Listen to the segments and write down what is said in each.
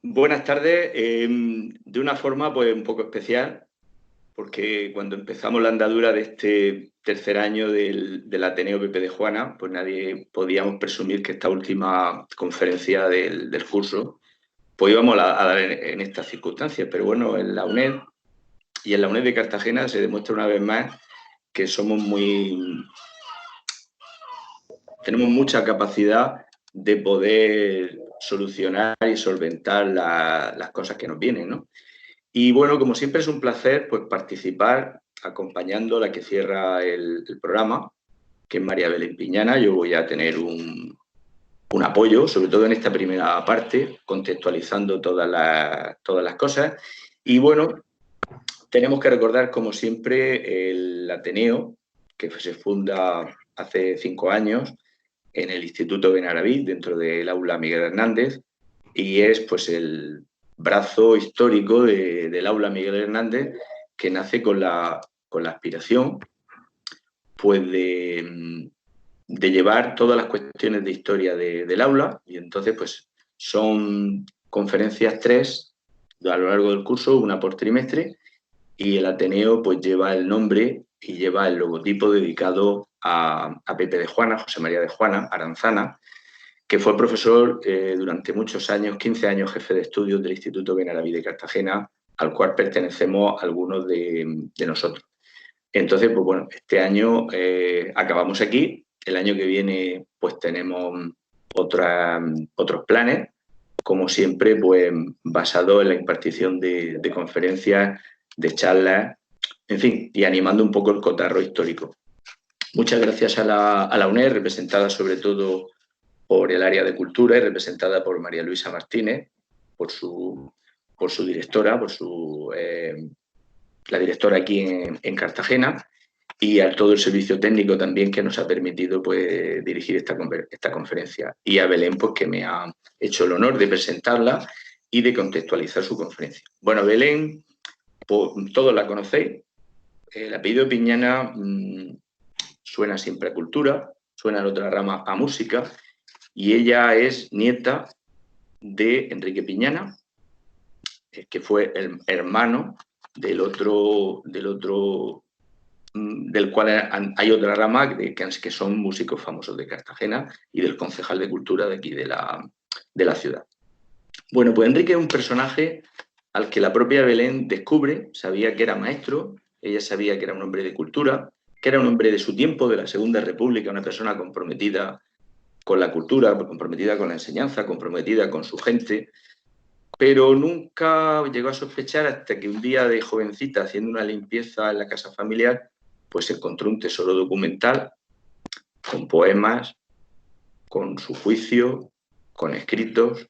Buenas tardes. De una forma pues un poco especial, porque cuando empezamos la andadura de este tercer año del Ateneo Pepe de Juana, pues nadie podíamos presumir que esta última conferencia del curso pues íbamos a dar en estas circunstancias. Pero bueno, en la UNED y en la UNED de Cartagena se demuestra una vez más que tenemos mucha capacidad de poder solucionar y solventar las cosas que nos vienen, ¿no? Y bueno, como siempre es un placer pues participar acompañando a la que cierra el programa, que es María Belén Piñana. Yo voy a tener un apoyo, sobre todo en esta primera parte, contextualizando todas las cosas. Y bueno, tenemos que recordar, como siempre, el Ateneo, que se funda hace 5 años en el Instituto Benaraví, dentro del aula Miguel Hernández, y es pues el brazo histórico del aula Miguel Hernández, que nace con la aspiración pues de llevar todas las cuestiones de historia del aula, y entonces pues son conferencias 3 a lo largo del curso, una por trimestre, y el Ateneo pues lleva el nombre y lleva el logotipo dedicado a Pepe de Juana, José María de Juana Aranzana, que fue profesor durante muchos años, 15 años, jefe de estudios del Instituto Benaraví de Cartagena, al cual pertenecemos algunos de nosotros. Entonces, pues bueno, este año acabamos aquí. El año que viene pues tenemos otros planes, como siempre, pues basado en la impartición de conferencias, de charlas, en fin, y animando un poco el cotarro histórico. Muchas gracias a la UNED, representada sobre todo por el área de cultura y representada por María Luisa Martínez, por su directora, la directora aquí en Cartagena, y a todo el servicio técnico también que nos ha permitido pues, dirigir esta conferencia. Y a Belén, pues, que me ha hecho el honor de presentarla y de contextualizar su conferencia. Bueno, Belén, pues, todos la conocéis. El apellido Piñana suena siempre a cultura, suena en otra rama a música, y ella es nieta de Enrique Piñana, que fue el hermano del cual hay otra rama que son músicos famosos de Cartagena y del concejal de cultura de aquí de la ciudad. Bueno, pues Enrique es un personaje al que la propia Belén descubre, sabía que era maestro, ella sabía que era un hombre de cultura, que era un hombre de su tiempo, de la Segunda República, una persona comprometida con la cultura, comprometida con la enseñanza, comprometida con su gente, pero nunca llegó a sospechar hasta que un día de jovencita, haciendo una limpieza en la casa familiar, pues encontró un tesoro documental con poemas, con su juicio, con escritos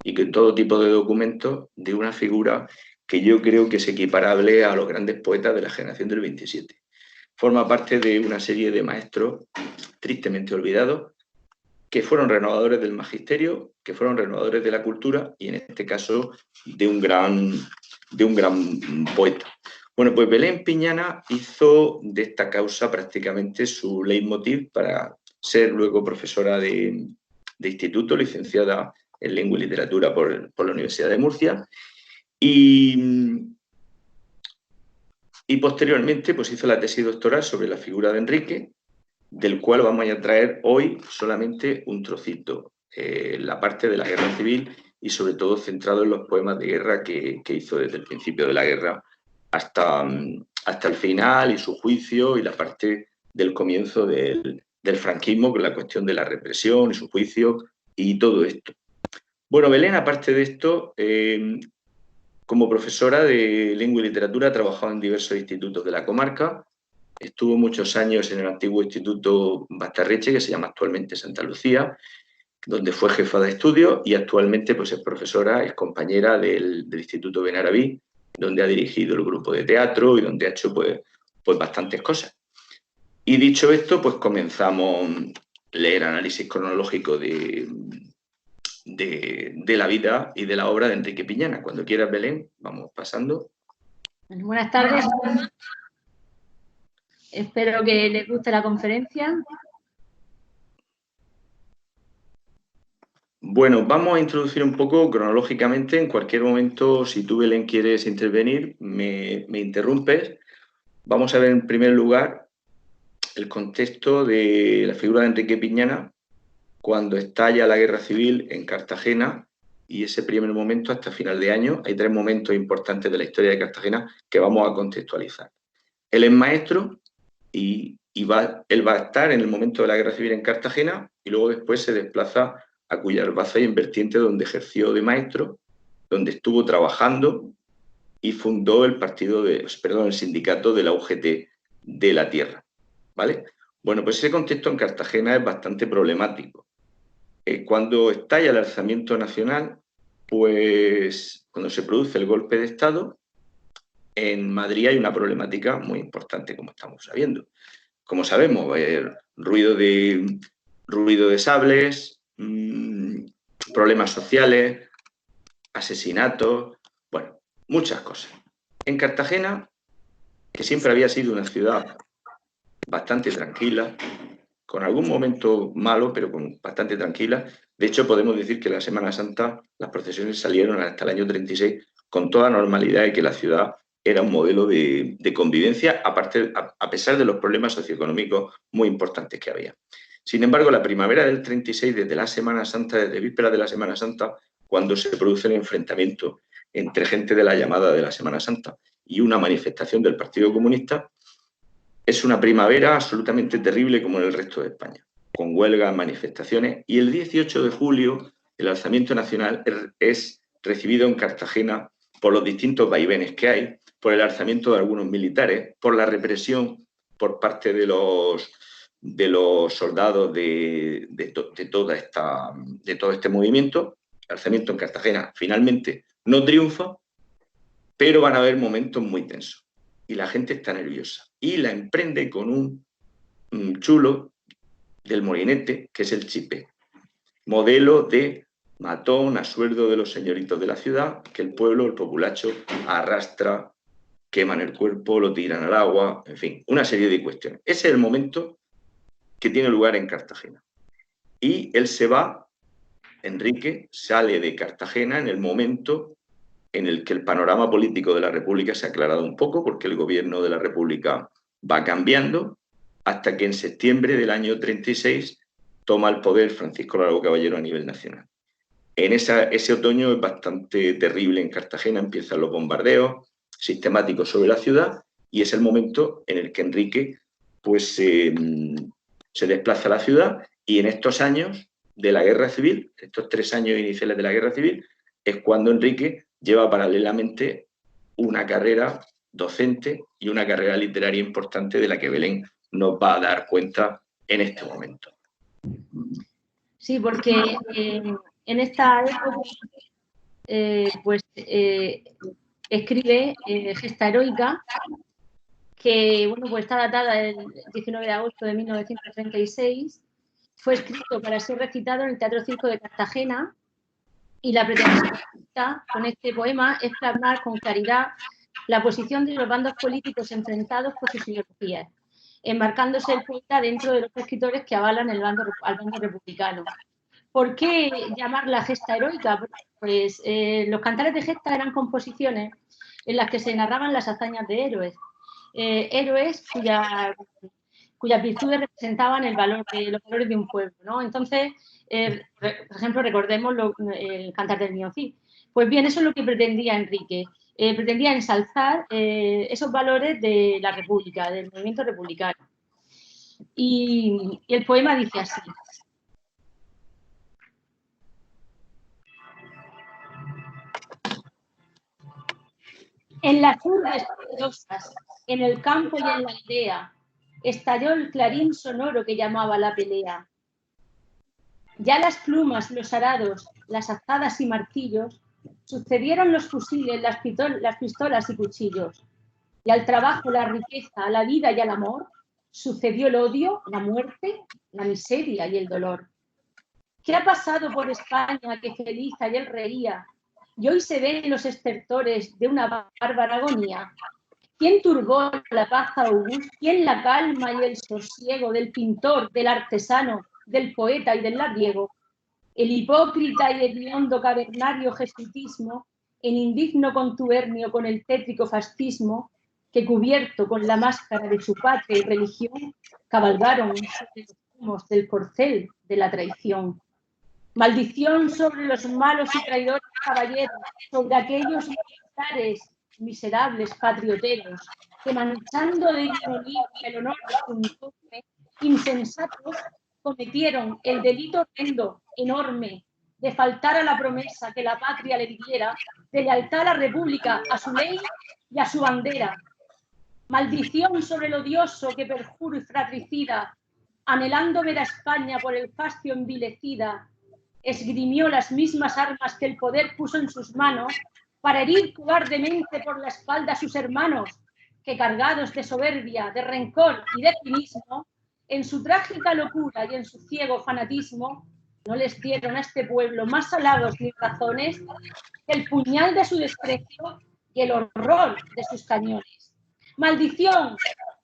y con todo tipo de documentos de una figura que yo creo que es equiparable a los grandes poetas de la generación del 27. Forma parte de una serie de maestros tristemente olvidados, que fueron renovadores del magisterio, que fueron renovadores de la cultura y en este caso de un gran poeta. Bueno, pues Belén Piñana hizo de esta causa prácticamente su leitmotiv para ser luego profesora de instituto, licenciada en Lengua y Literatura por la Universidad de Murcia, y posteriormente pues hizo la tesis doctoral sobre la figura de Enrique, del cual vamos a traer hoy solamente un trocito, la parte de la guerra civil y sobre todo centrado en los poemas de guerra que hizo desde el principio de la guerra hasta el final, y su juicio, y la parte del comienzo del franquismo, con la cuestión de la represión y su juicio y todo esto. Bueno, Belén, aparte de esto, como profesora de lengua y literatura, ha trabajado en diversos institutos de la comarca. Estuvo muchos años en el antiguo Instituto Bastarreche, que se llama actualmente Santa Lucía, donde fue jefa de estudio, y actualmente pues, es profesora, es compañera del Instituto Benaraví, donde ha dirigido el grupo de teatro y donde ha hecho pues bastantes cosas. Y dicho esto, pues comenzamos a leer análisis cronológico de la vida y de la obra de Enrique Piñana. Cuando quieras, Belén, vamos pasando. Buenas tardes. Espero que les guste la conferencia. Bueno, vamos a introducir un poco cronológicamente. En cualquier momento, si tú, Belén, quieres intervenir, me interrumpes. Vamos a ver en primer lugar el contexto de la figura de Enrique Piñana cuando estalla la guerra civil en Cartagena y ese primer momento hasta final de año. Hay 3 momentos importantes de la historia de Cartagena que vamos a contextualizar. Él es maestro y él va a estar en el momento de la guerra civil en Cartagena y luego después se desplaza a Cuyarbaza y en Vertiente, donde ejerció de maestro, donde estuvo trabajando y fundó el sindicato de la UGT de la Tierra, ¿vale? Bueno, pues ese contexto en Cartagena es bastante problemático. Cuando estalla el alzamiento nacional, pues cuando se produce el golpe de Estado, en Madrid hay una problemática muy importante, como estamos sabiendo. Como sabemos, ruido de sables, problemas sociales, asesinatos, bueno, muchas cosas. En Cartagena, que siempre había sido una ciudad bastante tranquila, con algún momento malo, pero bastante tranquila. De hecho, podemos decir que la Semana Santa las procesiones salieron hasta el año 36 con toda normalidad y que la ciudad era un modelo de convivencia, a pesar de los problemas socioeconómicos muy importantes que había. Sin embargo, la primavera del 36, desde la Semana Santa, desde vísperas de la Semana Santa, cuando se produce el enfrentamiento entre gente de la llamada de la Semana Santa y una manifestación del Partido Comunista, es una primavera absolutamente terrible como en el resto de España, con huelgas, manifestaciones, y el 18 de julio el alzamiento nacional es recibido en Cartagena por los distintos vaivenes que hay, por el alzamiento de algunos militares, por la represión por parte de los soldados de todo este movimiento. El alzamiento en Cartagena finalmente no triunfa, pero van a haber momentos muy tensos y la gente está nerviosa y la emprende con un chulo del molinete, que es el Chipé, modelo de matón a sueldo de los señoritos de la ciudad, que el pueblo, el populacho, arrastra, queman el cuerpo, lo tiran al agua, en fin, una serie de cuestiones. Ese es el momento que tiene lugar en Cartagena. Y él se va, Enrique sale de Cartagena en el momento en el que el panorama político de la República se ha aclarado un poco, porque el gobierno de la República va cambiando, hasta que en septiembre del año 36 toma el poder Francisco Largo Caballero a nivel nacional. En ese otoño es bastante terrible en Cartagena, empiezan los bombardeos sistemáticos sobre la ciudad y es el momento en el que Enrique pues, se desplaza a la ciudad y en estos años de la guerra civil, estos 3 años iniciales de la guerra civil, es cuando Enrique lleva paralelamente una carrera docente y una carrera literaria importante de la que Belén nos va a dar cuenta en este momento. Sí, porque en esta época escribe Gesta Heroica, que bueno, pues está datada el 19 de agosto de 1936, fue escrito para ser recitado en el Teatro Circo de Cartagena y la pretensión con este poema es plasmar con claridad la posición de los bandos políticos enfrentados por sus ideologías, enmarcándose el poeta dentro de los escritores que avalan al bando republicano. ¿Por qué llamarla gesta heroica? Pues los cantares de gesta eran composiciones en las que se narraban las hazañas de héroes, héroes cuyas virtudes representaban los valores de un pueblo, ¿no? Entonces, por ejemplo, recordemos el Cantar del Niño Cid. Pues bien, eso es lo que pretendía Enrique. Pretendía ensalzar esos valores de la República, del movimiento republicano. Y el poema dice así. En las urbes poderosas, en el campo y en la aldea, estalló el clarín sonoro que llamaba la pelea. Ya las plumas, los arados, las azadas y martillos, sucedieron los fusiles, las pistolas y cuchillos. Y al trabajo, la riqueza, a la vida y al amor, sucedió el odio, la muerte, la miseria y el dolor. ¿Qué ha pasado por España que feliz ayer reía y hoy se ven los estertores de una bárbara agonía? ¿Quién turbó la paz augusta? ¿Quién la calma y el sosiego del pintor, del artesano, del poeta y del labriego? El hipócrita y hediondo cavernario jesuitismo, en indigno contubernio con el tétrico fascismo, que cubierto con la máscara de su patria y religión, cabalgaron sobre los humos del corcel de la traición. Maldición sobre los malos y traidores caballeros, sobre aquellos militares miserables patrioteros, que manchando de ignominia el honor de su uniforme, insensatos, cometieron el delito horrendo, enorme, de faltar a la promesa que la patria le diera, de lealtad a la república, a su ley y a su bandera. Maldición sobre el odioso que perjuro y fratricida, anhelando ver a España por el fascio envilecida, esgrimió las mismas armas que el poder puso en sus manos para herir cobardemente por la espalda a sus hermanos, que cargados de soberbia, de rencor y de cinismo, en su trágica locura y en su ciego fanatismo, no les dieron a este pueblo más halagos ni razones que el puñal de su desprecio y el horror de sus cañones. Maldición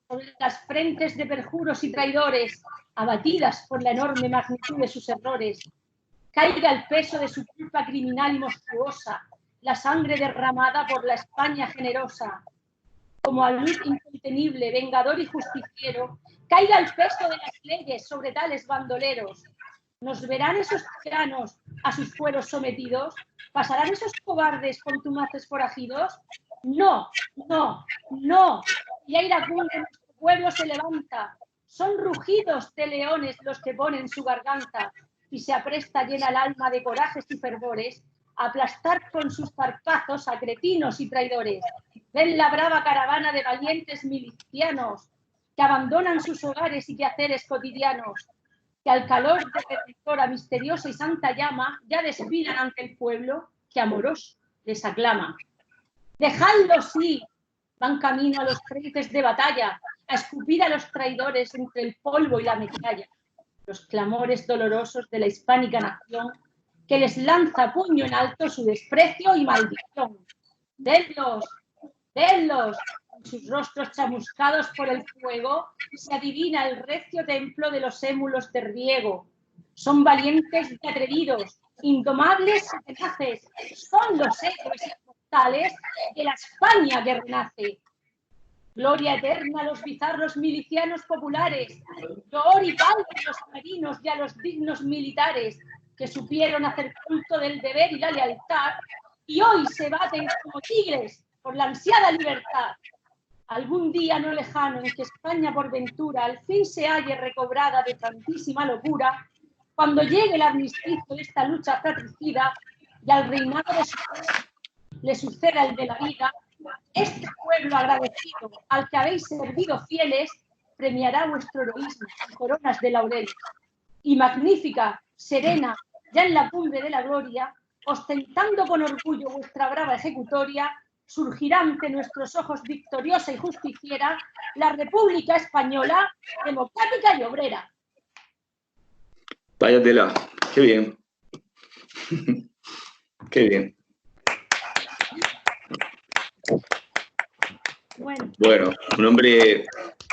sobre las frentes de perjuros y traidores, abatidas por la enorme magnitud de sus errores, caiga el peso de su culpa criminal y monstruosa, la sangre derramada por la España generosa. Como alud incontenible, vengador y justiciero, caiga el peso de las leyes sobre tales bandoleros. ¿Nos verán esos tiranos a sus fueros sometidos? ¿Pasarán esos cobardes contumaces forajidos? No, no, no. Y a iracundo nuestro pueblo se levanta. Son rugidos de leones los que ponen su garganta y se apresta llena el alma de corajes y fervores a aplastar con sus zarpazos a cretinos y traidores. Ven la brava caravana de valientes milicianos que abandonan sus hogares y quehaceres cotidianos, que al calor de redentora misteriosa y santa llama ya desfilan ante el pueblo que amoroso les aclama. Dejadlos sí, van camino a los frentes de batalla, a escupir a los traidores entre el polvo y la metralla. Los clamores dolorosos de la hispánica nación, que les lanza puño en alto su desprecio y maldición. Vedlos, vedlos, en sus rostros chamuscados por el fuego, se adivina el recio templo de los émulos de riego. Son valientes y atrevidos, indomables y tenaces, son los héroes inmortales de la España que renace. Gloria eterna a los bizarros milicianos populares, loor y palma a los marinos y a los dignos militares que supieron hacer culto del deber y la lealtad y hoy se baten como tigres por la ansiada libertad. Algún día no lejano en que España por ventura al fin se halle recobrada de tantísima locura, cuando llegue el armisticio de esta lucha fratricida y al reinado de su le suceda el de la vida, este pueblo agradecido al que habéis servido fieles premiará vuestro heroísmo con coronas de laureles. Y magnífica, serena, ya en la cumbre de la gloria, ostentando con orgullo vuestra brava ejecutoria, surgirá ante nuestros ojos victoriosa y justiciera la República Española, democrática y obrera. Vaya tela, qué bien. Qué bien. Bueno, un hombre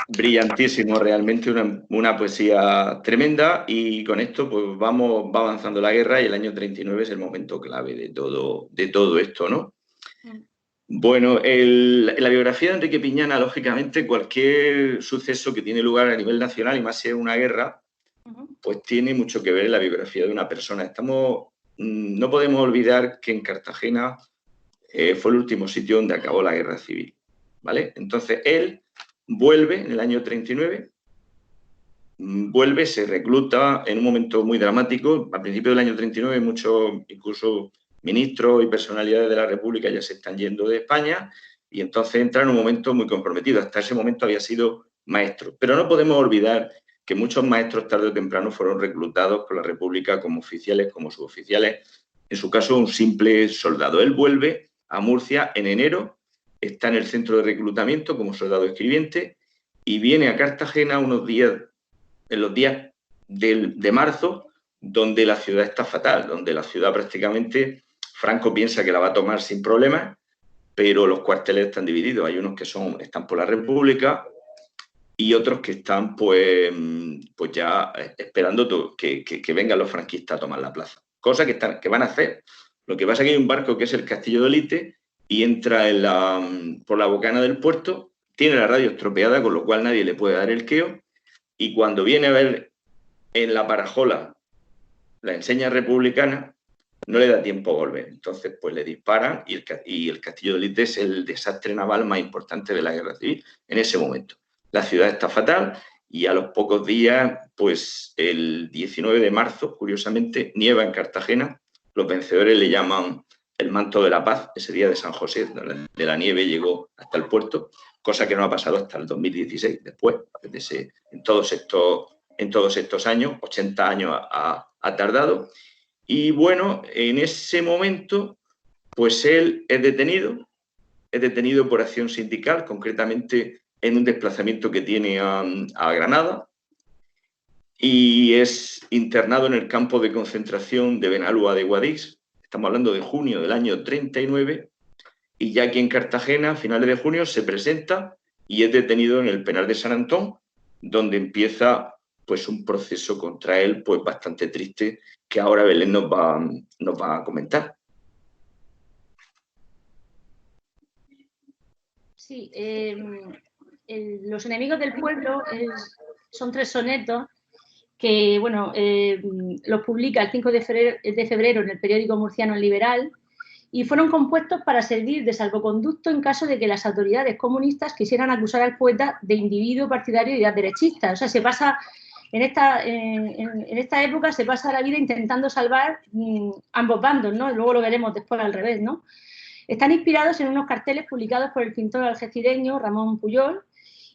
brillantísimo, realmente una poesía tremenda, y con esto pues va avanzando la guerra y el año 39 es el momento clave de todo esto, ¿no? Bueno, la biografía de Enrique Piñana, lógicamente, cualquier suceso que tiene lugar a nivel nacional, y más si es una guerra, pues tiene mucho que ver en la biografía de una persona. No podemos olvidar que en Cartagena fue el último sitio donde acabó la guerra civil, ¿vale? Entonces, él vuelve en el año 39, se recluta en un momento muy dramático. A principios del año 39 muchos, incluso ministros y personalidades de la República, ya se están yendo de España, y entonces entra en un momento muy comprometido. Hasta ese momento había sido maestro. Pero no podemos olvidar que muchos maestros tarde o temprano fueron reclutados por la República como oficiales, como suboficiales, en su caso un simple soldado. Él vuelve a Murcia en enero, está en el centro de reclutamiento como soldado escribiente y viene a Cartagena en los días de marzo, donde la ciudad está fatal, donde la ciudad prácticamente, Franco piensa que la va a tomar sin problemas, pero los cuarteles están divididos. Hay unos que están por la República y otros que están pues ya esperando que vengan los franquistas a tomar la plaza. cosa que van a hacer. Lo que pasa es que hay un barco que es el Castillo de Olite y entra por la bocana del puerto, tiene la radio estropeada, con lo cual nadie le puede dar el queo, y cuando viene a ver en la Parajola la enseña republicana, no le da tiempo a volver. Entonces, pues le disparan y el Castillo de Olite es el desastre naval más importante de la Guerra Civil en ese momento. La ciudad está fatal y a los pocos días, pues el 19 de marzo, curiosamente, nieva en Cartagena. Los vencedores le llaman el manto de la paz. Ese día de San José, de la nieve, llegó hasta el puerto, cosa que no ha pasado hasta el 2016, después, en todos estos años, 80 años ha tardado. Y bueno, en ese momento, pues él es detenido por acción sindical, concretamente en un desplazamiento que tiene a Granada, y es internado en el campo de concentración de Benalúa de Guadix. Estamos hablando de junio del año 39, y ya aquí en Cartagena, a finales de junio, se presenta y es detenido en el penal de San Antón, donde empieza pues un proceso contra él pues bastante triste, que ahora Belén nos va a comentar. Sí, Los enemigos del pueblo son 3 sonetos que, bueno, los publica el 5 de febrero en el periódico murciano El Liberal, y fueron compuestos para servir de salvoconducto en caso de que las autoridades comunistas quisieran acusar al poeta de individuo partidario de ideas derechistas. O sea, se pasa, en esta época se pasa la vida intentando salvar ambos bandos, ¿no? Luego lo veremos después al revés, ¿no? Están inspirados en unos carteles publicados por el pintor algecireño Ramón Puyol,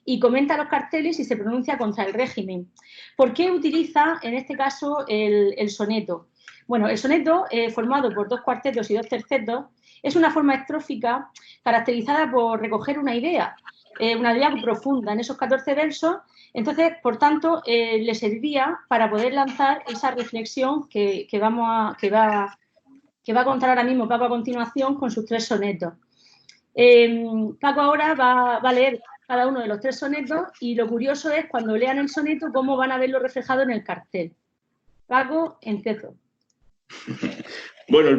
y comenta los carteles y se pronuncia contra el régimen. ¿Por qué utiliza, en este caso, el soneto? Bueno, el soneto, formado por 2 cuartetos y 2 tercetos, es una forma estrófica caracterizada por recoger una idea profunda en esos 14 versos. Entonces, por tanto, le servía para poder lanzar esa reflexión que va a contar ahora mismo Paco a continuación con sus 3 sonetos. Paco ahora va a leer cada uno de los 3 sonetos, y lo curioso es, cuando lean el soneto, cómo van a verlo reflejado en el cartel. Paco, empiezo. Bueno,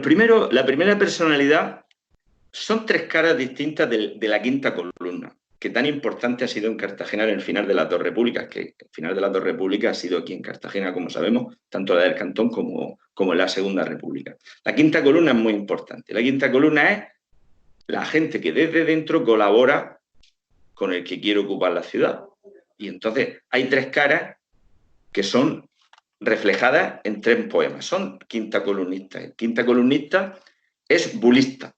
la primera personalidad son 3 caras distintas de la quinta columna, que tan importante ha sido en Cartagena en el final de las 2 repúblicas, que el final de las 2 repúblicas ha sido aquí en Cartagena, como sabemos, tanto la del Cantón como en la Segunda República. La quinta columna es muy importante. La quinta columna es la gente que desde dentro colabora con el que quiere ocupar la ciudad. Y entonces hay 3 caras que son reflejadas en 3 poemas. Son quinta columnistas. El quinta columnista es bulista.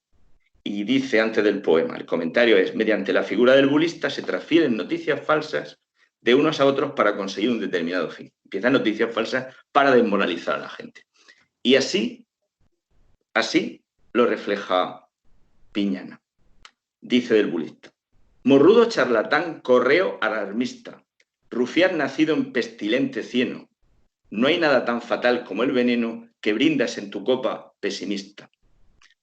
Y dice antes del poema, el comentario es: mediante la figura del bulista se transfieren noticias falsas de unos a otros para conseguir un determinado fin. Empiezan noticias falsas para desmoralizar a la gente. Y así lo refleja Piñana. Dice del bulista: morrudo charlatán, correo alarmista, rufián nacido en pestilente cieno, no hay nada tan fatal como el veneno que brindas en tu copa pesimista.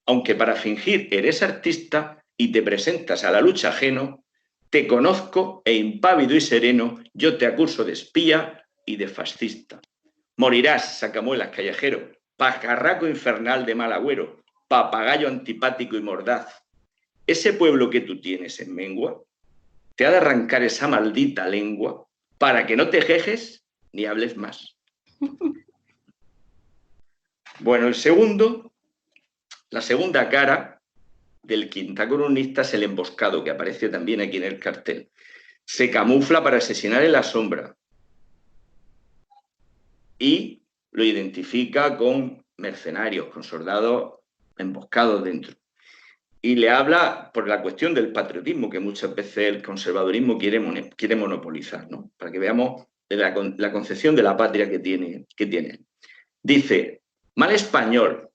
Aunque para fingir eres artista y te presentas a la lucha ajeno, te conozco e impávido y sereno yo te acuso de espía y de fascista. Morirás, sacamuelas callejero, pajarraco infernal de mal agüero, papagayo antipático y mordaz. Ese pueblo que tú tienes en mengua te ha de arrancar esa maldita lengua para que no te jejes ni hables más. Bueno, la segunda cara del quinta columnista es el emboscado, que aparece también aquí en el cartel. Se camufla para asesinar en la sombra y lo identifica con mercenarios, con soldados emboscados dentro. Y le habla por la cuestión del patriotismo, que muchas veces el conservadurismo quiere monopolizar, ¿no? Para que veamos la concepción de la patria que tiene. Dice: mal español,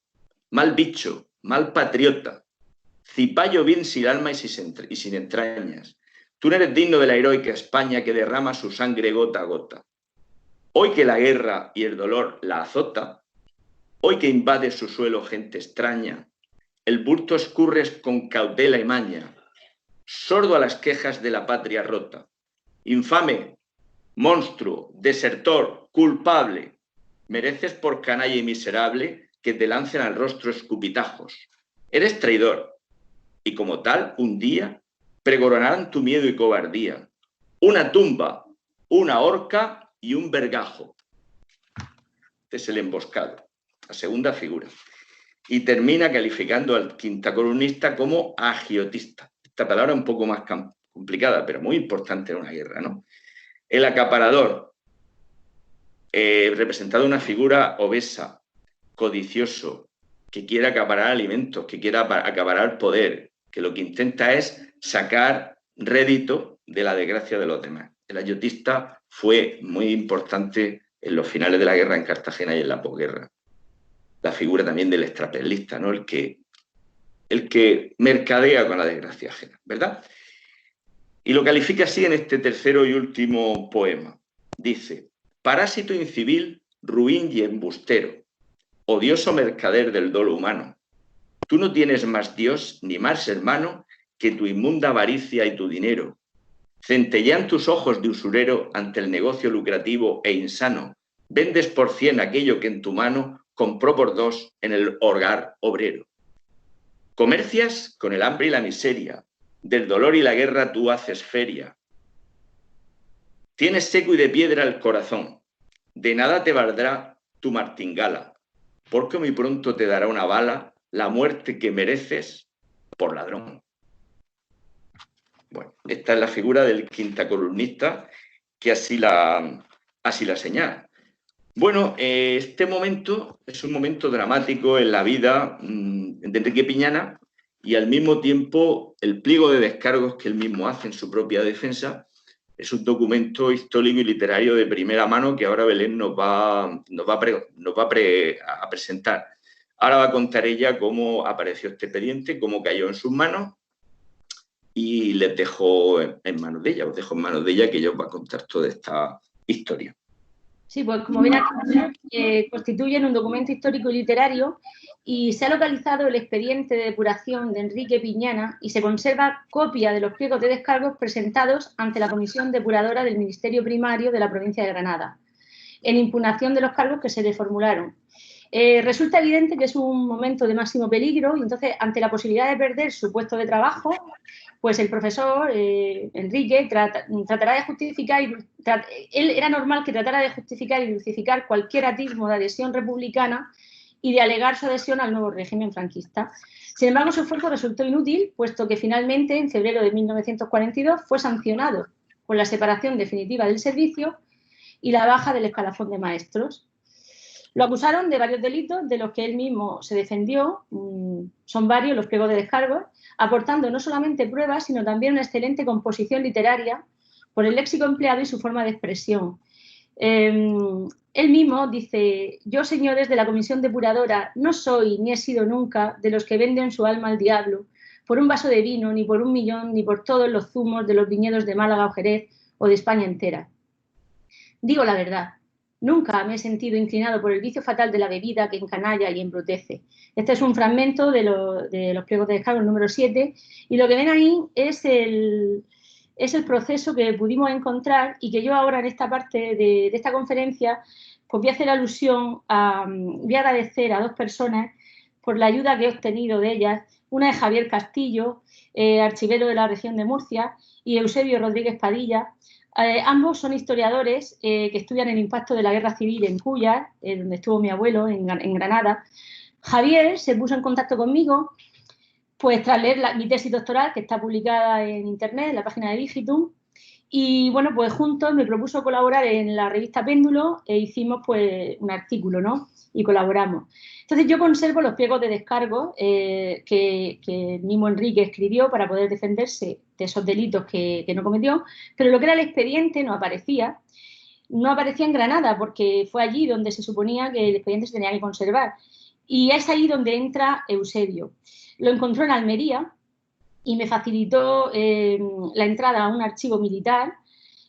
mal bicho, mal patriota, cipayo bien sin alma y sin entrañas. Tú no eres digno de la heroica España que derrama su sangre gota a gota. Hoy que la guerra y el dolor la azota, hoy que invade su suelo gente extraña, el bulto escurres con cautela y maña, sordo a las quejas de la patria rota. Infame, monstruo, desertor, culpable, mereces por canalla y miserable que te lancen al rostro escupitajos. Eres traidor, y como tal, un día pregonarán tu miedo y cobardía. Una tumba, una horca y un vergajo. Este es el emboscado, la segunda figura. Y termina calificando al quinta columnista como agiotista. Esta palabra es un poco más complicada, pero muy importante en una guerra, ¿no? El acaparador, representado una figura obesa, codicioso, que quiere acaparar alimentos, que quiere acaparar poder, que lo que intenta es sacar rédito de la desgracia de los demás. El agiotista fue muy importante en los finales de la guerra en Cartagena y en la posguerra. La figura también del extrapelista, ¿no? El que mercadea con la desgracia ajena, ¿verdad? Y lo califica así en este tercero y último poema. Dice: parásito incivil, ruin y embustero, odioso mercader del dolo humano, tú no tienes más Dios ni más hermano que tu inmunda avaricia y tu dinero. Centellean tus ojos de usurero ante el negocio lucrativo e insano. Vendes por 100 aquello que en tu mano compró por 2 en el hogar obrero. Comercias con el hambre y la miseria, del dolor y la guerra tú haces feria. Tienes seco y de piedra el corazón, de nada te valdrá tu martingala, porque muy pronto te dará una bala la muerte que mereces por ladrón. Bueno, esta es la figura del quinta columnista que así la señala. Bueno, este momento es un momento dramático en la vida de Enrique Piñana y al mismo tiempo el pliego de descargos que él mismo hace en su propia defensa es un documento histórico y literario de primera mano que ahora Belén nos va a presentar. Ahora va a contar ella cómo apareció este expediente, cómo cayó en sus manos y les dejo en manos de ella, os dejo en manos de ella que ella os va a contar toda esta historia. Sí, pues como bien constituyen un documento histórico y literario y se ha localizado el expediente de depuración de Enrique Piñana y se conserva copia de los pliegos de descargos presentados ante la Comisión Depuradora del Ministerio Primario de la provincia de Granada, en impugnación de los cargos que se le formularon. Resulta evidente que es un momento de máximo peligro y entonces ante la posibilidad de perder su puesto de trabajo, pues el profesor Enrique tratará de justificar, él era normal que tratara de justificar y justificar cualquier atismo de adhesión republicana y de alegar su adhesión al nuevo régimen franquista. Sin embargo, su esfuerzo resultó inútil, puesto que finalmente, en febrero de 1942, fue sancionado con la separación definitiva del servicio y la baja del escalafón de maestros. Lo acusaron de varios delitos de los que él mismo se defendió, son varios los pliegos de descargos, aportando no solamente pruebas, sino también una excelente composición literaria por el léxico empleado y su forma de expresión. Él mismo dice: yo, señores de la Comisión Depuradora, no soy ni he sido nunca de los que venden su alma al diablo por un vaso de vino, ni por 1 millón, ni por todos los zumos de los viñedos de Málaga o Jerez o de España entera. Digo la verdad. Nunca me he sentido inclinado por el vicio fatal de la bebida que encanalla y embrutece. Este es un fragmento de los pliegos de descargos número 7 y lo que ven ahí es el proceso que pudimos encontrar y que yo ahora en esta parte de esta conferencia pues voy a hacer alusión voy a agradecer a 2 personas por la ayuda que he obtenido de ellas. Una es Javier Castillo, archivero de la región de Murcia, y Eusebio Rodríguez Padilla. Ambos son historiadores que estudian el impacto de la guerra civil en Cúllar, donde estuvo mi abuelo, en Granada. Javier se puso en contacto conmigo pues tras leer mi tesis doctoral, que está publicada en internet, en la página de Digitum, y bueno, pues juntos me propuso colaborar en la revista Péndulo e hicimos pues un artículo, ¿no? Y colaboramos. Entonces yo conservo los pliegos de descargo que el mismo Enrique escribió para poder defenderse de esos delitos que no cometió, pero lo que era el expediente no aparecía en Granada, porque fue allí donde se suponía que el expediente se tenía que conservar. Y es ahí donde entra Eusebio. Lo encontró en Almería y me facilitó la entrada a un archivo militar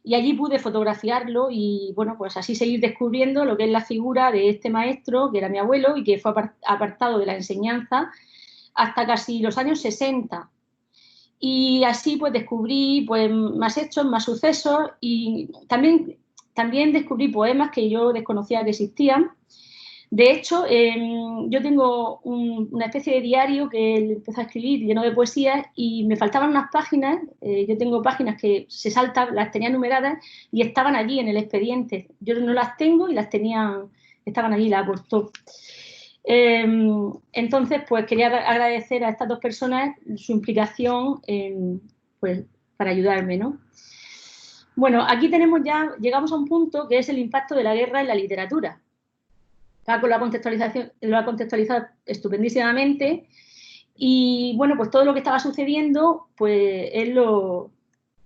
y allí pude fotografiarlo y, bueno, pues así seguir descubriendo lo que es la figura de este maestro, que era mi abuelo y que fue apartado de la enseñanza hasta casi los años 60. Y así pues descubrí pues, más hechos, más sucesos y también descubrí poemas que yo desconocía que existían. De hecho, yo tengo una especie de diario que él empezó a escribir lleno de poesías y me faltaban unas páginas. Yo tengo páginas que se saltan, las tenía numeradas y estaban allí en el expediente. Yo no las tengo y las tenía, estaban allí, las aportó. Entonces, pues quería agradecer a estas dos personas su implicación pues, para ayudarme, ¿no? Bueno, aquí tenemos ya, llegamos a un punto que es el impacto de la guerra en la literatura. Paco lo ha contextualizado estupendísimamente y, bueno, pues todo lo que estaba sucediendo, pues él lo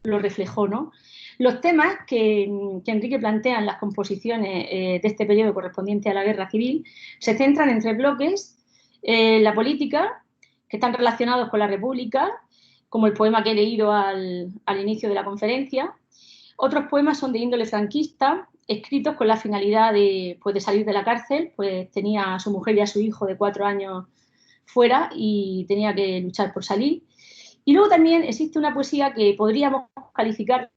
reflejó, ¿no? Los temas que Enrique plantea en las composiciones de este periodo correspondiente a la Guerra Civil se centran en 3 bloques: la política, que están relacionados con la República, como el poema que he leído al inicio de la conferencia. Otros poemas son de índole franquista, escritos con la finalidad de salir de la cárcel, pues tenía a su mujer y a su hijo de 4 años fuera y tenía que luchar por salir. Y luego también existe una poesía que podríamos calificar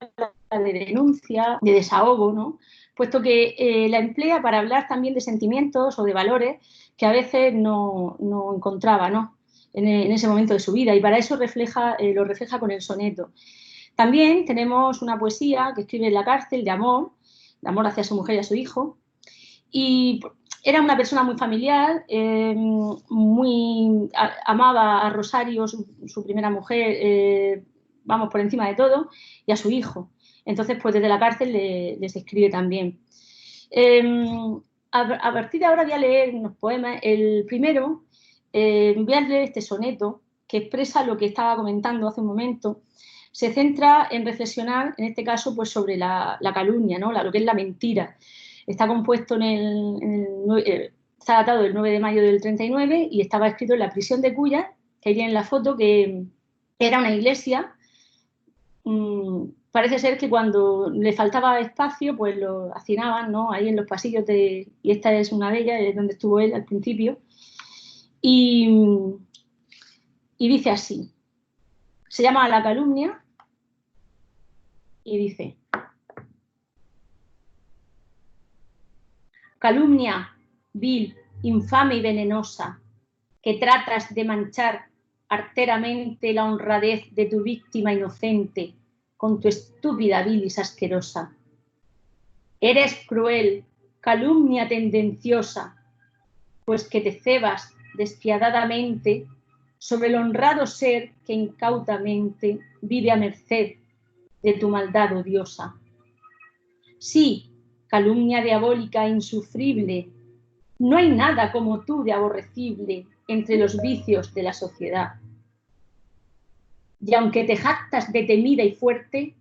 de denuncia, de desahogo, ¿no? Puesto que la emplea para hablar también de sentimientos o de valores que a veces no encontraba, ¿no? En ese momento de su vida, y para eso lo refleja con el soneto. También tenemos una poesía que escribe en la cárcel de amor hacia su mujer y a su hijo, y era una persona muy familiar, amaba a Rosario, su primera mujer, vamos, por encima de todo, y a su hijo. Entonces, pues desde la cárcel les escribe también. A partir de ahora voy a leer unos poemas. El primero, voy a leer este soneto que expresa lo que estaba comentando hace un momento. Se centra en reflexionar, en este caso, pues sobre la calumnia, ¿no? Lo que es la mentira. Está compuesto está datado del 9 de mayo del 39 y estaba escrito en la prisión de Cuya, que ahí tienen la foto, que era una iglesia. Parece ser que cuando le faltaba espacio, pues lo hacinaban, ¿no? Ahí en los pasillos y esta es una de ellas, es donde estuvo él al principio. Y dice así, se llama La calumnia y dice: calumnia, vil, infame y venenosa, que tratas de manchar arteramente la honradez de tu víctima inocente con tu estúpida bilis asquerosa. Eres cruel, calumnia tendenciosa, pues que te cebas despiadadamente sobre el honrado ser que incautamente vive a merced de tu maldad odiosa. Sí, calumnia diabólica e insufrible, no hay nada como tú de aborrecible entre los vicios de la sociedad. Y aunque te jactas de temida y fuerte,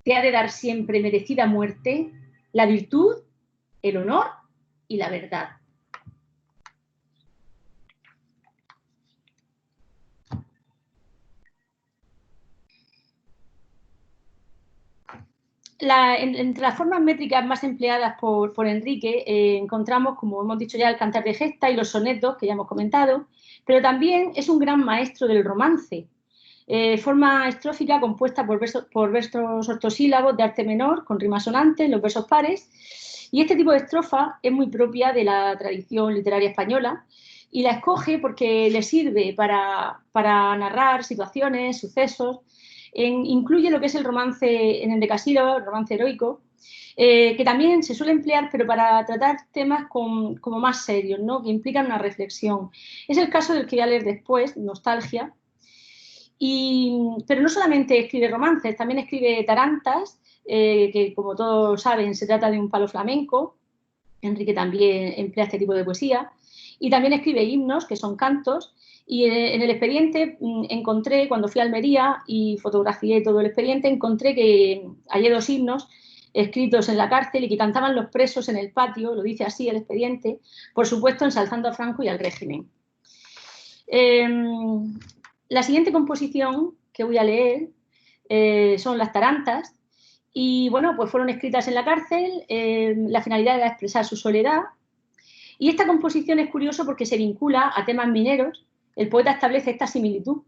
te ha de dar siempre merecida muerte la virtud, el honor y la verdad. Entre las formas métricas más empleadas por Enrique encontramos, como hemos dicho ya, el cantar de gesta y los sonetos, que ya hemos comentado, pero también es un gran maestro del romance. Forma estrófica compuesta por versos octosílabos de arte menor, con rima sonante en los versos pares, y este tipo de estrofa es muy propia de la tradición literaria española, y la escoge porque le sirve para narrar situaciones, sucesos. Incluye lo que es el romance en endecasílabos, el romance heroico, que también se suele emplear, pero para tratar temas como más serios, ¿no? Que implican una reflexión. Es el caso del que voy a leer después, Nostalgia. Pero no solamente escribe romances, también escribe tarantas, que como todos saben se trata de un palo flamenco. Enrique también emplea este tipo de poesía. Y también escribe himnos, que son cantos. Y en el expediente encontré, cuando fui a Almería y fotografié todo el expediente, encontré que hallé 2 himnos escritos en la cárcel y que cantaban los presos en el patio, lo dice así el expediente, por supuesto ensalzando a Franco y al régimen. La siguiente composición que voy a leer son las tarantas, y bueno, pues fueron escritas en la cárcel. La finalidad era expresar su soledad, y esta composición es curioso porque se vincula a temas mineros. El poeta establece esta similitud.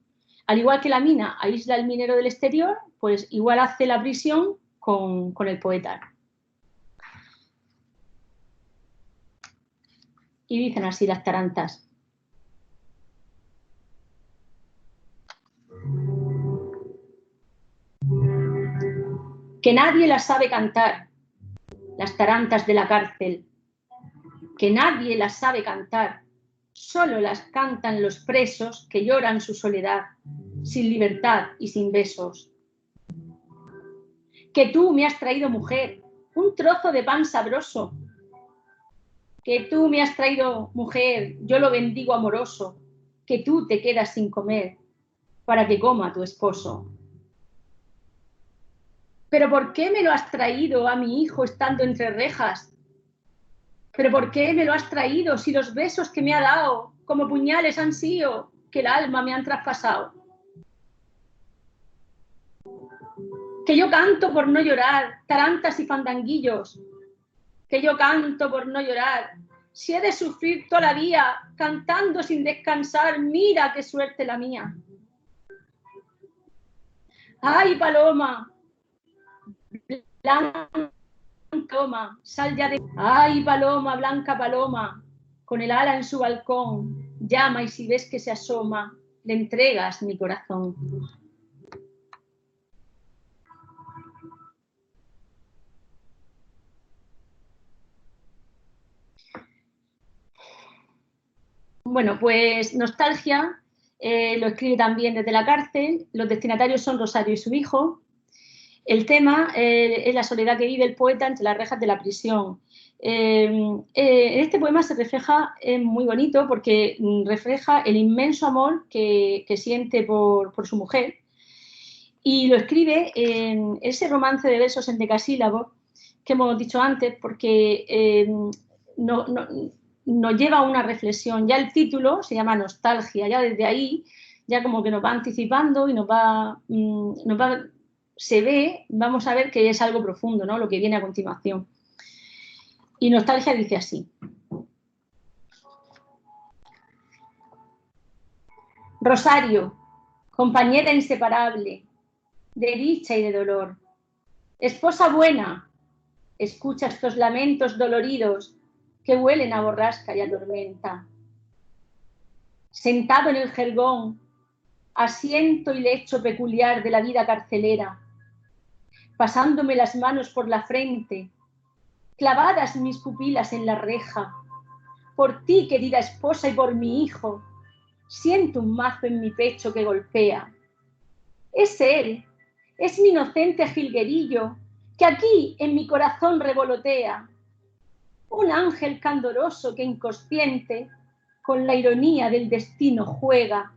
Al igual que la mina aísla al minero del exterior, pues igual hace la prisión con el poeta. Y dicen así las tarantas. Que nadie las sabe cantar, las tarantas de la cárcel. Que nadie las sabe cantar, solo las cantan los presos que lloran su soledad, sin libertad y sin besos. Que tú me has traído, mujer, un trozo de pan sabroso. Que tú me has traído, mujer, yo lo bendigo amoroso, que tú te quedas sin comer para que coma tu esposo. ¿Pero por qué me lo has traído a mi hijo estando entre rejas? ¿Pero por qué me lo has traído si los besos que me ha dado como puñales han sido que el alma me han traspasado? Que yo canto por no llorar, tarantas y fandanguillos. Que yo canto por no llorar. Si he de sufrir todavía, cantando sin descansar, mira qué suerte la mía. ¡Ay, paloma! Blanca paloma, sal ya de... ¡Ay, paloma, blanca paloma! Con el ala en su balcón, llama y si ves que se asoma, le entregas mi corazón. Bueno, pues Nostalgia lo escribe también desde la cárcel. Los destinatarios son Rosario y su hijo. El tema es la soledad que vive el poeta entre las rejas de la prisión. En este poema se refleja, es muy bonito porque refleja el inmenso amor que siente por su mujer y lo escribe en ese romance de versos en decasílabos que hemos dicho antes porque nos lleva a una reflexión. Ya el título se llama Nostalgia, ya desde ahí ya como que nos va anticipando y se ve, vamos a ver que es algo profundo, ¿no? Lo que viene a continuación. Y Nostalgia dice así. Rosario, compañera inseparable, de dicha y de dolor. Esposa buena, escucha estos lamentos doloridos que huelen a borrasca y a tormenta. Sentado en el jergón, asiento y lecho peculiar de la vida carcelera, pasándome las manos por la frente, clavadas mis pupilas en la reja. Por ti, querida esposa, y por mi hijo, siento un mazo en mi pecho que golpea. Es él, es mi inocente jilguerillo, que aquí en mi corazón revolotea. Un ángel candoroso que inconsciente, con la ironía del destino juega,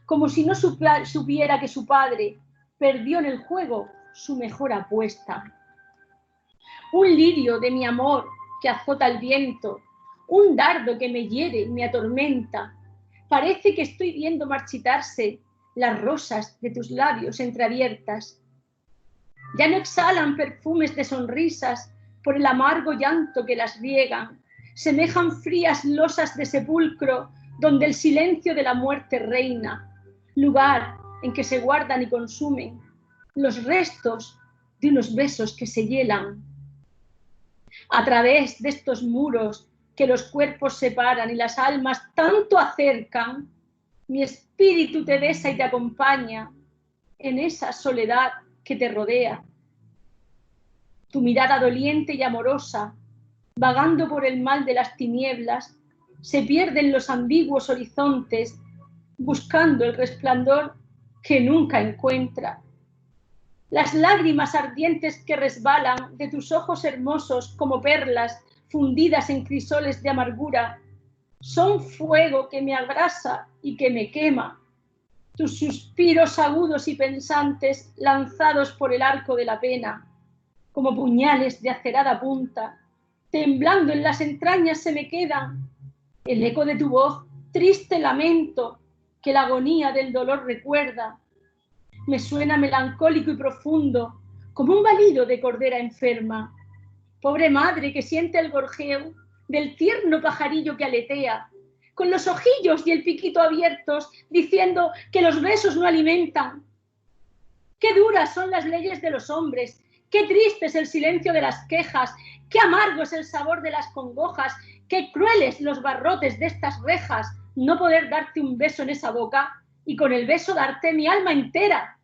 como si no supiera que su padre perdió en el juego su mejor apuesta. Un lirio de mi amor que azota el viento, un dardo que me hiere y me atormenta. Parece que estoy viendo marchitarse las rosas de tus labios entreabiertas. Ya no exhalan perfumes de sonrisas por el amargo llanto que las riegan. Semejan frías losas de sepulcro donde el silencio de la muerte reina, lugar en que se guardan y consumen los restos de unos besos que se hielan. A través de estos muros que los cuerpos separan y las almas tanto acercan, mi espíritu te besa y te acompaña en esa soledad que te rodea. Tu mirada doliente y amorosa, vagando por el mal de las tinieblas, se pierde en los ambiguos horizontes, buscando el resplandor que nunca encuentra. Las lágrimas ardientes que resbalan de tus ojos hermosos como perlas fundidas en crisoles de amargura, son fuego que me abrasa y que me quema. Tus suspiros agudos y pensantes lanzados por el arco de la pena, como puñales de acerada punta, temblando en las entrañas se me quedan. El eco de tu voz, triste lamento, que la agonía del dolor recuerda, me suena melancólico y profundo, como un balido de cordera enferma. Pobre madre que siente el gorjeo del tierno pajarillo que aletea, con los ojillos y el piquito abiertos, diciendo que los besos no alimentan. Qué duras son las leyes de los hombres, qué triste es el silencio de las quejas, qué amargo es el sabor de las congojas, qué crueles los barrotes de estas rejas, no poder darte un beso en esa boca y con el beso darte mi alma entera.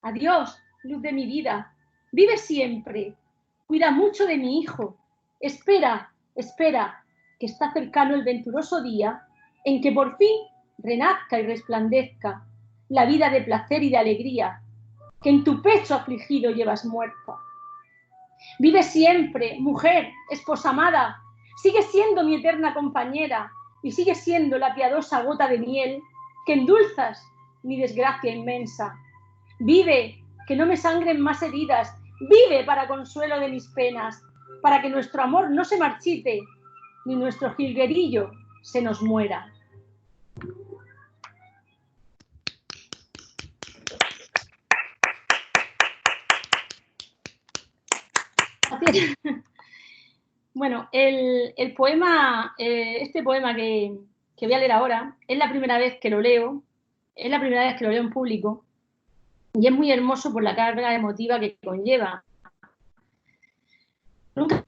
Adiós, luz de mi vida, vive siempre, cuida mucho de mi hijo, espera, espera, que está cercano el venturoso día en que por fin renazca y resplandezca la vida de placer y de alegría que en tu pecho afligido llevas muerta. Vive siempre, mujer, esposa amada, sigue siendo mi eterna compañera y sigue siendo la piadosa gota de miel que endulzas mi desgracia inmensa. Vive, que no me sangren más heridas, vive para consuelo de mis penas, para que nuestro amor no se marchite, ni nuestro jilguerillo se nos muera. Bueno, el poema, este poema que voy a leer ahora, es la primera vez que lo leo, es la primera vez que lo leo en público y es muy hermoso por la carga emotiva que conlleva. Nunca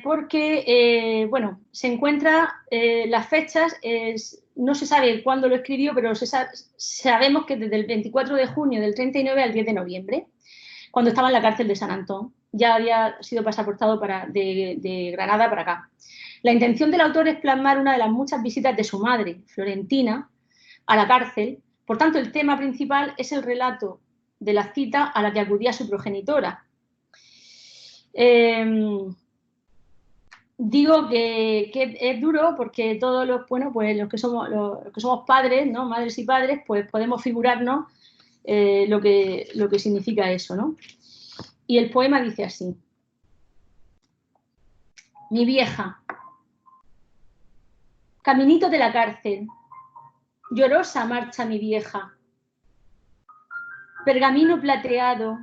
porque bueno, se encuentra las fechas, no se sabe cuándo lo escribió, pero sabemos que desde el 24 de junio del 39 al 10 de noviembre, cuando estaba en la cárcel de San Antón, ya había sido pasaportado de Granada para acá. La intención del autor es plasmar una de las muchas visitas de su madre, Florentina, a la cárcel. Por tanto, el tema principal es el relato de la cita a la que acudía su progenitora. Digo que es duro porque todos los, bueno, pues los que somos padres, ¿no? Madres y padres, pues podemos figurarnos lo que significa eso, ¿no? Y el poema dice así: mi vieja, caminito de la cárcel, llorosa marcha mi vieja, pergamino plateado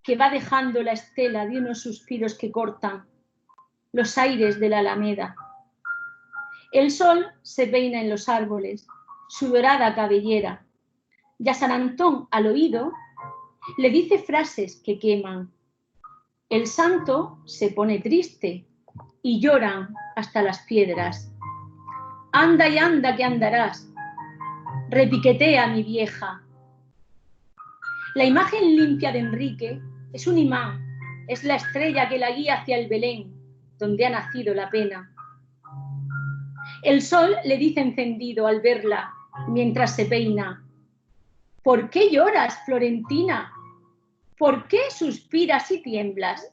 que va dejando la estela de unos suspiros que cortan los aires de la alameda. El sol se peina en los árboles, su dorada cabellera, y a San Antón al oído le dice frases que queman. El santo se pone triste y lloran hasta las piedras. Anda y anda que andarás, repiquetea mi vieja. La imagen limpia de Enrique es un imán, es la estrella que la guía hacia el Belén, donde ha nacido la pena. El sol le dice encendido al verla mientras se peina: ¿por qué lloras, Florentina? ¿Por qué suspiras y tiemblas?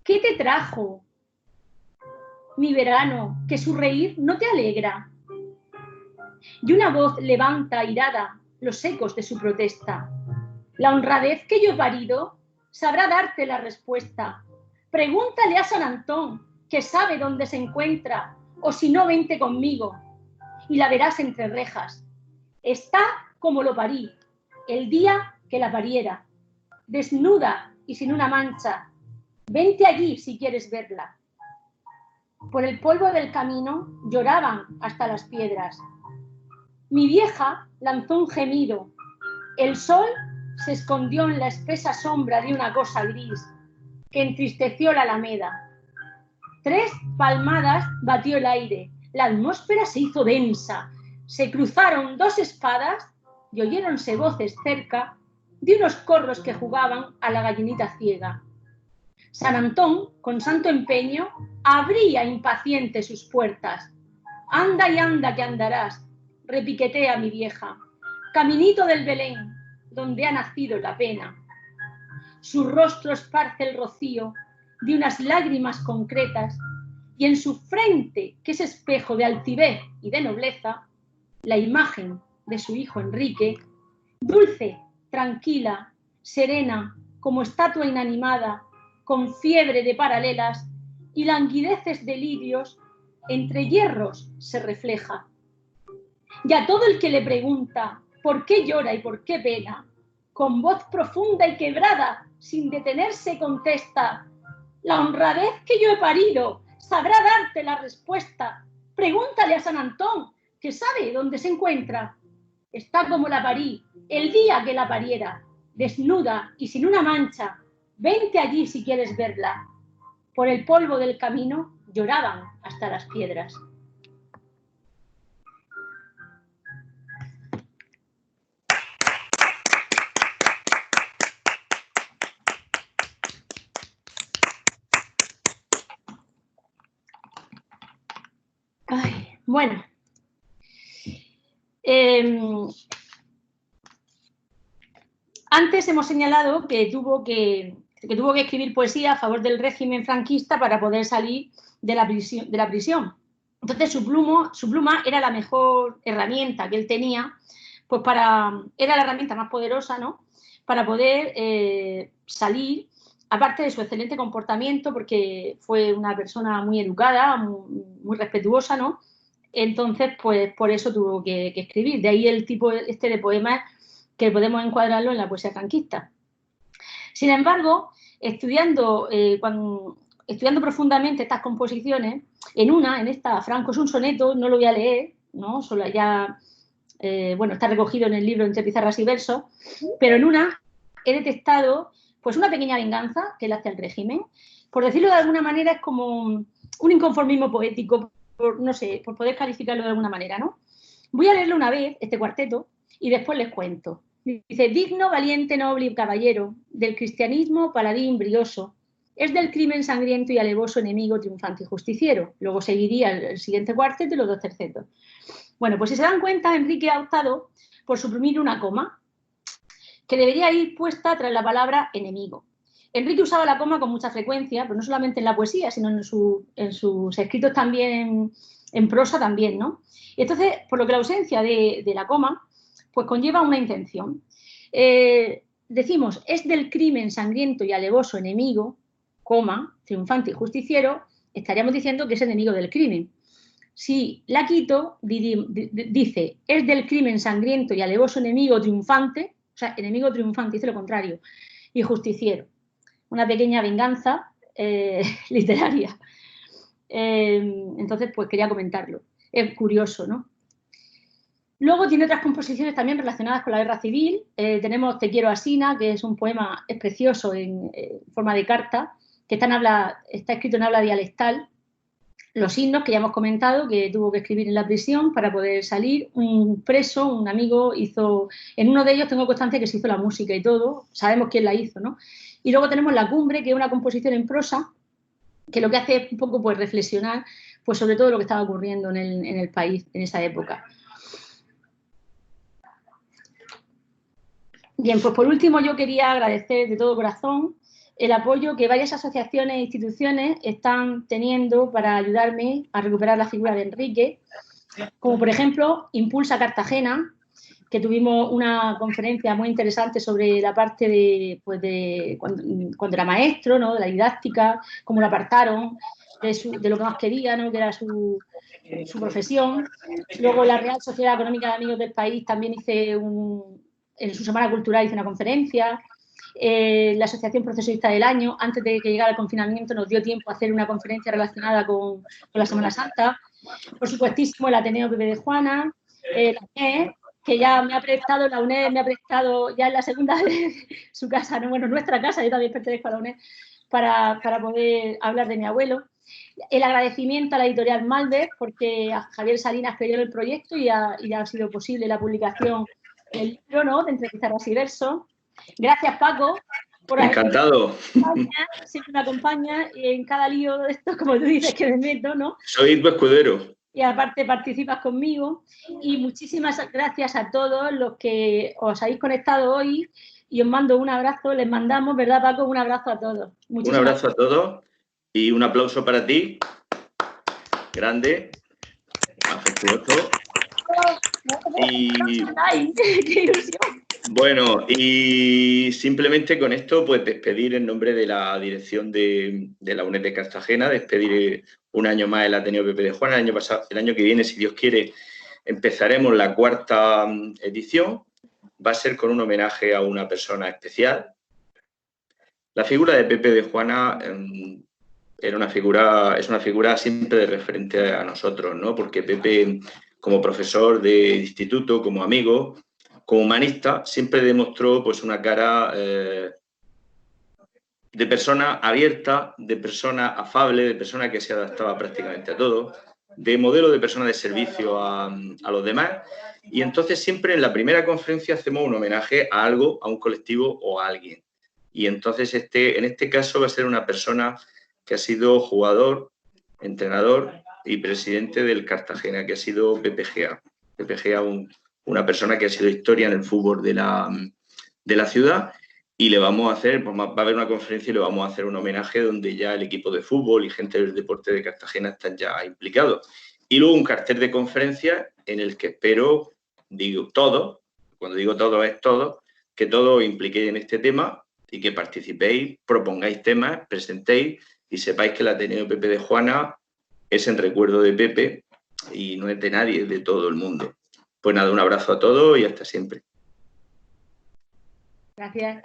¿Qué te trajo mi verano, que su reír no te alegra? Y una voz levanta airada los ecos de su protesta: la honradez que yo he parido sabrá darte la respuesta. Pregúntale a San Antón, que sabe dónde se encuentra, o si no, vente conmigo y la verás entre rejas. Está como lo parí, el día que la pariera, desnuda y sin una mancha. Vente allí si quieres verla. Por el polvo del camino lloraban hasta las piedras. Mi vieja lanzó un gemido. El sol se escondió en la espesa sombra de una cosa gris que entristeció la alameda. 3 palmadas batió el aire, la atmósfera se hizo densa, se cruzaron 2 espadas y oyéronse voces cerca de unos corros que jugaban a la gallinita ciega. San Antón, con santo empeño, abría impaciente sus puertas. Anda y anda que andarás, repiquetea mi vieja, caminito del Belén, donde ha nacido la pena. Su rostro esparce el rocío de unas lágrimas concretas y en su frente, que es espejo de altivez y de nobleza, la imagen de su hijo Enrique, dulce, tranquila, serena, como estatua inanimada, con fiebre de paralelas y languideces de lirios, entre hierros se refleja. Y a todo el que le pregunta por qué llora y por qué pena, con voz profunda y quebrada, sin detenerse, contesta: la honradez que yo he parido sabrá darte la respuesta. Pregúntale a San Antón, que sabe dónde se encuentra. Está como la parí, el día que la pariera, desnuda y sin una mancha. Vente allí si quieres verla. por el polvo del camino lloraban hasta las piedras. Ay, bueno. Antes hemos señalado que tuvo que escribir poesía a favor del régimen franquista para poder salir de la prisión. Entonces su pluma era la mejor herramienta que él tenía, pues era la herramienta más poderosa, ¿no?, para poder salir, aparte de su excelente comportamiento, porque fue una persona muy educada, muy respetuosa, ¿no? Entonces, pues por eso tuvo que escribir. De ahí el tipo de poemas que podemos encuadrarlo en la poesía franquista. Sin embargo, estudiando profundamente estas composiciones, en esta, Franco es un soneto, no lo voy a leer, ¿no? Solo ya, está recogido en el libro Entre pizarras y versos, pero en una he detectado pues una pequeña venganza que le hace al régimen. Por decirlo de alguna manera, es como un inconformismo poético, por poder calificarlo de alguna manera, ¿no? Voy a leerlo una vez, este cuarteto, y después les cuento. Dice: digno, valiente, noble y caballero, del cristianismo paladín brioso, es del crimen sangriento y alevoso enemigo triunfante y justiciero. Luego seguiría el siguiente cuarteto y los dos tercetos. Bueno, pues si se dan cuenta, Enrique ha optado por suprimir una coma, que debería ir puesta tras la palabra enemigo. Enrique usaba la coma con mucha frecuencia, pero no solamente en la poesía, sino en sus escritos también, en prosa también, ¿no? Y entonces, por lo que la ausencia de la coma pues conlleva una intención. Decimos, es del crimen sangriento y alevoso enemigo, coma, triunfante y justiciero, estaríamos diciendo que es enemigo del crimen. Si la quito, dice, es del crimen sangriento y alevoso enemigo triunfante, o sea, enemigo triunfante, dice lo contrario, y justiciero. Una pequeña venganza literaria. Entonces, pues quería comentarlo. Es curioso, ¿no? Luego tiene otras composiciones también relacionadas con la guerra civil. Tenemos Te quiero Asina, que es un poema, es precioso en forma de carta, que está escrito en habla dialectal. Los himnos, que ya hemos comentado, que tuvo que escribir en la prisión para poder salir. Un preso, un amigo, en uno de ellos tengo constancia que se hizo la música y todo, sabemos quién la hizo, ¿no? Y luego tenemos La Cumbre, que es una composición en prosa, que lo que hace es un poco pues reflexionar pues sobre todo lo que estaba ocurriendo en el país en esa época. Bien, pues por último yo quería agradecer de todo corazón el apoyo que varias asociaciones e instituciones están teniendo para ayudarme a recuperar la figura de Enrique, como por ejemplo Impulsa Cartagena, que tuvimos una conferencia muy interesante sobre la parte de cuando era maestro, ¿no?, de la didáctica, cómo lo apartaron de lo que más quería, ¿no?, que era su profesión. Luego la Real Sociedad Económica de Amigos del País también en su Semana Cultural hice una conferencia. La Asociación Procesionista del Año, antes de que llegara el confinamiento, nos dio tiempo a hacer una conferencia relacionada con la Semana Santa. Por supuestísimo, el Ateneo Pepe de Juana, la UNED, que ya me ha prestado, la UNED me ha prestado ya en la segunda vez su casa, ¿no? Bueno, nuestra casa, yo también pertenezco a la UNED, para poder hablar de mi abuelo. El agradecimiento a la editorial Malbec, porque a Javier Salinas creyó en el proyecto y ha sido posible la publicación del libro, ¿no?, de Entre pizarras y versos. Gracias, Paco. Encantado. Siempre me acompaña y en cada lío de esto, como tú dices, que me meto, ¿no? Soy tu escudero. Y aparte participas conmigo. Y muchísimas gracias a todos los que os habéis conectado hoy y os mando un abrazo. Les mandamos, ¿verdad, Paco? Un abrazo a todos. Un abrazo a todos y un aplauso para ti. Grande, afectuoso. Y ¡qué ilusión! Bueno, y simplemente con esto, pues despedir en nombre de la dirección de la UNED de Cartagena, despedir un año más el Ateneo Pepe de Juana. El año que viene, si Dios quiere, empezaremos la 4ª edición. Va a ser con un homenaje a una persona especial. La figura de Pepe de Juana es una figura siempre de referente a nosotros, ¿no? Porque Pepe, como profesor de instituto, como amigo, como humanista, siempre demostró pues una cara de persona abierta, de persona afable, de persona que se adaptaba prácticamente a todo, de modelo de persona de servicio a los demás. Y entonces siempre en la primera conferencia hacemos un homenaje a algo, a un colectivo o a alguien. Y entonces en este caso va a ser una persona que ha sido jugador, entrenador y presidente del Cartagena, que ha sido Pepe Gea. Pepe Gea, una persona que ha sido historia en el fútbol de la ciudad, y le vamos a hacer, pues va a haber una conferencia y le vamos a hacer un homenaje donde ya el equipo de fútbol y gente del deporte de Cartagena están ya implicados. Y luego un cartel de conferencias en el que espero, digo todo, cuando digo todo es todo, que todos os impliquéis en este tema y que participéis, propongáis temas, presentéis y sepáis que el Ateneo Pepe de Juana es en recuerdo de Pepe y no es de nadie, es de todo el mundo. Pues nada, un abrazo a todos y hasta siempre. Gracias.